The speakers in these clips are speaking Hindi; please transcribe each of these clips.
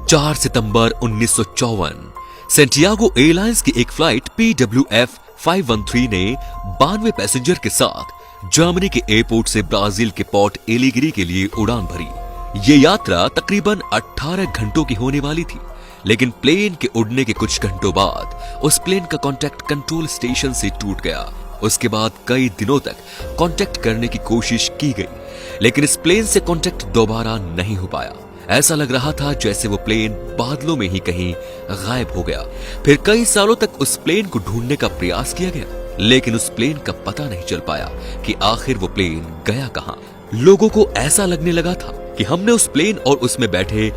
4 सितंबर 1954 सैंटियागो एयरलाइंस की एक फ्लाइट PWF 513 ने 92 पैसेंजर के साथ जर्मनी के एयरपोर्ट से ब्राजील के पोर्ट एलिगरी के लिए उड़ान भरी। ये यात्रा तकरीबन 18 घंटों की होने वाली थी, लेकिन प्लेन के उड़ने के कुछ घंटों बाद उस प्लेन का कांटेक्ट कंट्रोल स्टेशन से टूट गया। उसके बाद कई दिनों तक कांटेक्ट करने की कोशिश की गई, लेकिन इस प्लेन से कांटेक्ट दोबारा नहीं हो पाया। ऐसा लग रहा था जैसे वो प्लेन बादलों में ही कहीं गायब हो गया। फिर कई सालों तक उस प्लेन को ढूंढने का प्रयास किया गया, लेकिन उस प्लेन का पता नहीं चल पाया कि आखिर वो प्लेन गया कहां। लोगों को ऐसा लगने लगा था कि हमने उस प्लेन और उसमें बैठे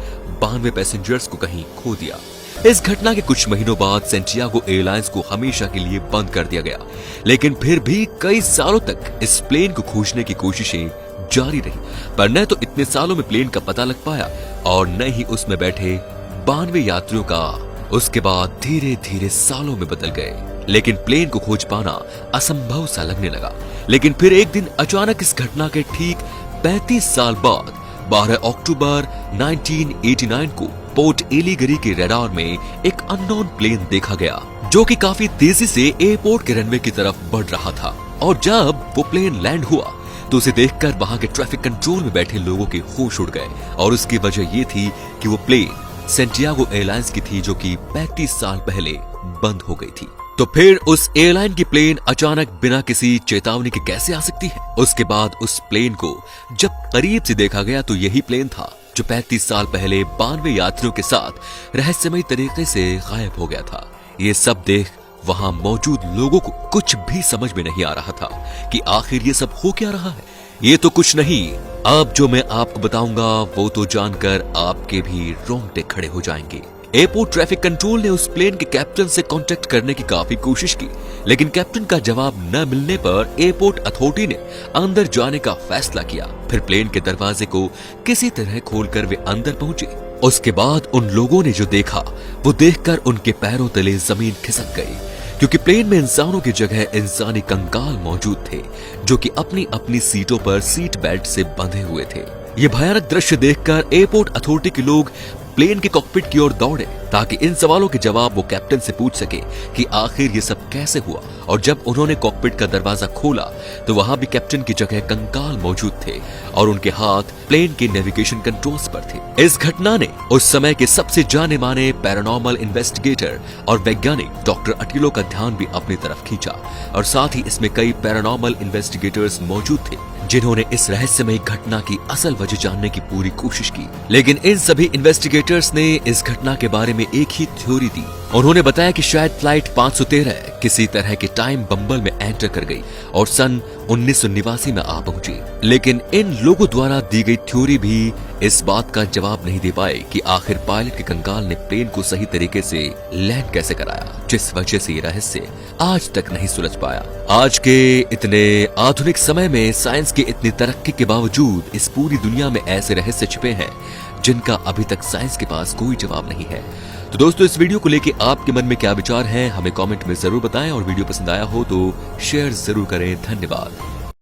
92 पैसेंजर्स को कहीं खो दिया। इस घटना के कुछ महीनों बाद सैंटियागो एयरलाइंस को हमेशा के लिए बंद कर दिया गया, लेकिन फिर भी कई सालों तक इस प्लेन को खोजने की कोशिशें जारी रही, पर न तो इतने सालों में प्लेन का पता लग पाया और न ही उसमें बैठे 92 यात्रियों का। उसके बाद धीरे धीरे सालों में बदल गए, लेकिन प्लेन को खोज पाना असंभव सा लगने लगा। लेकिन फिर एक दिन अचानक इस घटना के ठीक 35 साल बाद 12 अक्टूबर 1989 को पोर्ट एलिगरी के रडार में एक अननोन प्लेन देखा गया, जो कि काफी तेजी से एयरपोर्ट के रनवे की तरफ बढ़ रहा था। और जब वो प्लेन लैंड हुआ तो उसे देखकर वहां के ट्रैफिक कंट्रोल में बैठे लोगों के होश उड़ गए, और उसकी वजह ये थी कि वो प्लेन सैंटियागो एयरलाइंस की थी, जो कि 35 साल पहले बंद हो गई थी। तो फिर उस एयरलाइन की प्लेन अचानक बिना किसी चेतावनी के कैसे आ सकती है? उसके बाद उस प्लेन को जब करीब से देखा गया तो यही प्लेन था जो 35 साल पहले 92 यात्रियों के साथ रहस्यमयी तरीके से गायब हो गया था। ये सब देख वहां मौजूद लोगों को कुछ भी समझ में नहीं आ रहा था कि आखिर ये सब हो क्या रहा है। ये तो कुछ नहीं, अब जो मैं आपको बताऊंगा वो तो जानकर आपके भी रोंगटे खड़े हो जाएंगे। एयरपोर्ट ट्रैफिक कंट्रोल ने उस प्लेन के कैप्टन से कांटेक्ट करने की काफी कोशिश की, लेकिन कैप्टन का जवाब न मिलने पर एयरपोर्ट अथॉरिटी ने अंदर जाने का फैसला किया। फिर प्लेन के दरवाजे को किसी तरह खोलकर वे अंदर पहुंचे। उसके बाद उन लोगों ने जो देखा वो देखकर उनके पैरों तले जमीन खिसक गई, क्योंकि प्लेन में इंसानों की जगह इंसानी कंकाल मौजूद थे, जो कि अपनी अपनी सीटों पर सीट बेल्ट से बंधे हुए थे। ये भयानक दृश्य देखकर एयरपोर्ट अथॉरिटी के लोग प्लेन के कॉकपिट की ओर दौड़े ताकि इन सवालों के जवाब वो कैप्टन से पूछ सके कि आखिर ये सब कैसे हुआ। और जब उन्होंने कॉकपिट का दरवाजा खोला तो वहां भी कैप्टन की जगह कंकाल मौजूद थे और उनके हाथ प्लेन के नेविगेशन कंट्रोल्स पर थे। इस घटना ने उस समय के सबसे जाने माने पैरानॉर्मल इन्वेस्टिगेटर और वैज्ञानिक डॉक्टर अटिलो का ध्यान भी अपनी तरफ खींचा, और साथ ही इसमें कई पैरानॉर्मल इन्वेस्टिगेटर्स मौजूद थे जिन्होंने इस रहस्यमयी घटना की असल वजह जानने की पूरी कोशिश की। लेकिन इन सभी इन्वेस्टिगेटर्स ने इस घटना के बारे में एक ही थ्योरी दी। उन्होंने बताया कि शायद फ्लाइट 513 किसी तरह के टाइम बम्बल में एंटर कर गई और सन 1989 में आ पहुंची। लेकिन इन लोगों द्वारा दी गई थ्योरी भी इस बात का जवाब नहीं दे पाए कि आखिर पायलट के कंकाल ने प्लेन को सही तरीके से लैंड कैसे कराया, जिस वजह से ये रहस्य आज तक नहीं सुलझ पाया। आज के इतने आधुनिक समय में साइंस की इतनी तरक्की के बावजूद इस पूरी दुनिया में ऐसे रहस्य छिपे हैं जिनका अभी तक साइंस के पास कोई जवाब नहीं है। तो दोस्तों, इस वीडियो को लेके आपके मन में क्या विचार हैं हमें कमेंट में जरूर बताएं, और वीडियो पसंद आया हो तो शेयर जरूर करें। धन्यवाद।